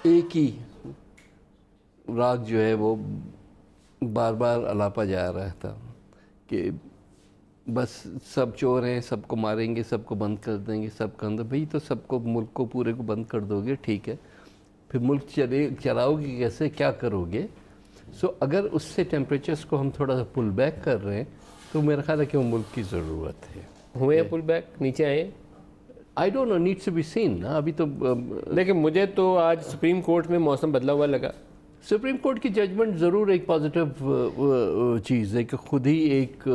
ایک ہی راگ جو ہے وہ بار بار الاپا جا رہا تھا کہ بس سب چور ہیں، سب کو ماریں گے، سب کو بند کر دیں گے، سب کا اندر بھئی تو سب کو، ملک کو پورے کو بند کر دو گے، ٹھیک ہے، پھر ملک چلاؤ گے کیسے، کیا کرو گے؟ سو اگر اس سے ٹیمپریچرز کو ہم تھوڑا سا پل بیک کر رہے ہیں تو میرا خیال ہے کہ وہ ملک کی ضرورت ہے. ہوئے ہیں پل بیک، نیچے آئے؟ I don't know, needs to be seen نا. ابھی تو لیکن مجھے تو آج سپریم کورٹ میں موسم بدلا ہوا لگا. سپریم کورٹ کی ججمنٹ ضرور ایک پازیٹیو چیز ہے کہ خود ہی ایک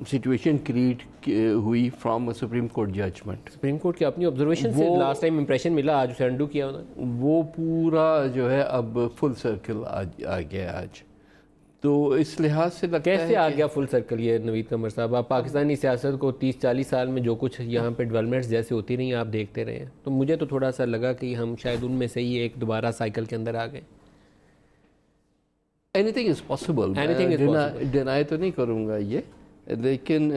سچویشن کریٹ ہوئی from a supreme court judgment. Supreme court کی اپنی آبزرویشن سے لاسٹ ٹائم امپریشن ملا، آج اسے انڈو کیا انہوں نے. وہ پورا جو ہے اب فل سرکل آ گیا آج. تو اس لحاظ سے لگتا ہے کیسے آ گیا فل سرکل یہ نوید قمر صاحب؟ آپ پاکستانی سیاست کو 30-40 سال میں جو کچھ یہاں پہ ڈیولپمنٹس جیسے ہوتی رہی ہیں آپ دیکھتے رہے ہیں، تو مجھے تو تھوڑا سا لگا کہ ہم شاید ان میں سے ہی ایک دوبارہ سائیکل کے اندر آ گئے. Any thing is possible, deny تو نہیں کروں گا یہ، لیکن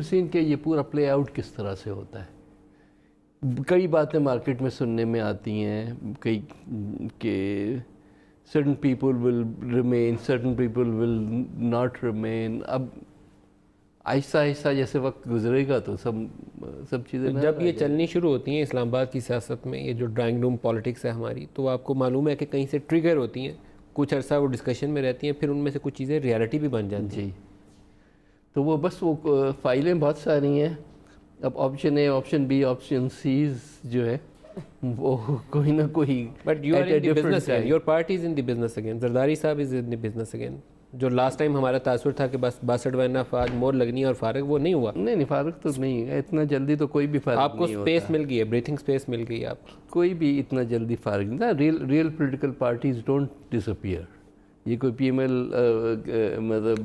سین کہ یہ پورا پلے آؤٹ کس طرح سے ہوتا ہے. کئی باتیں مارکیٹ میں سننے میں آتی ہیں، کئی کہ certain people will remain, certain people will not remain. اب آہستہ آہستہ جیسے وقت گزرے گا تو سب چیزیں جب یہ چلنی شروع ہوتی ہیں اسلام آباد کی سیاست میں، یہ جو ڈرائنگ روم پالیٹکس ہے ہماری، تو آپ کو معلوم ہے کہ کہیں سے ٹریگر ہوتی ہیں، کچھ عرصہ وہ ڈسکشن میں رہتی ہیں، پھر ان میں سے کچھ چیزیں ریالٹی بھی بن جاتی ہیں. جی، تو وہ بس وہ فائلیں بہت ساری ہیں. اب option A, option B, option C's جو ہے وہ کوئی نہ کوئی. But you are in the business again, your party is in the business again, Zardari صاحب is in the business again. جو لاسٹ ٹائم ہمارا تاثر تھا کہ بس 62 وینا فاج مور لگنی ہے اور فارغ، وہ نہیں ہوا. نہیں فارغ تو نہیں ہے اتنا جلدی، تو کوئی بھی فارغ آپ کو نہیں ہوتا. اسپیس مل گئی ہے، بریتھنگ اسپیس مل گئی ہے آپ کو. کوئی بھی اتنا جلدی فارغ نہیں تھا. Real political parties don't disappear. یہ کوئی پی ایم ایل مطلب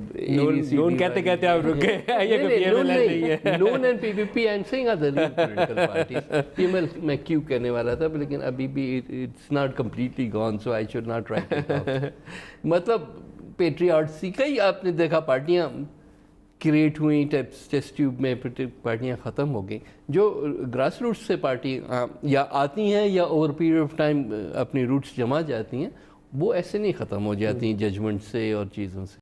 نون کہتے کہتے آپ رک گئے. یہ کوئی پی ایم ایل نہیں ہے. Noon and P P P I am seeing are the real political parties. P M L میں کیوں کہنے والا تھا، لیکن ابھی بھی it's not completely gone, so I should not write it off. مطلب پیٹریاٹسی کئی آپ نے دیکھا پارٹیاں کریٹ ہوئیں، ٹیسٹ ٹیوب میں پارٹیاں ختم ہو گئیں. جو گراس روٹس سے پارٹی یا آتی ہیں یا اوور پیریڈ آف ٹائم اپنی روٹس جما جاتی ہیں، وہ ایسے نہیں ختم ہو جاتی ہیں ججمنٹ سے اور چیزوں سے.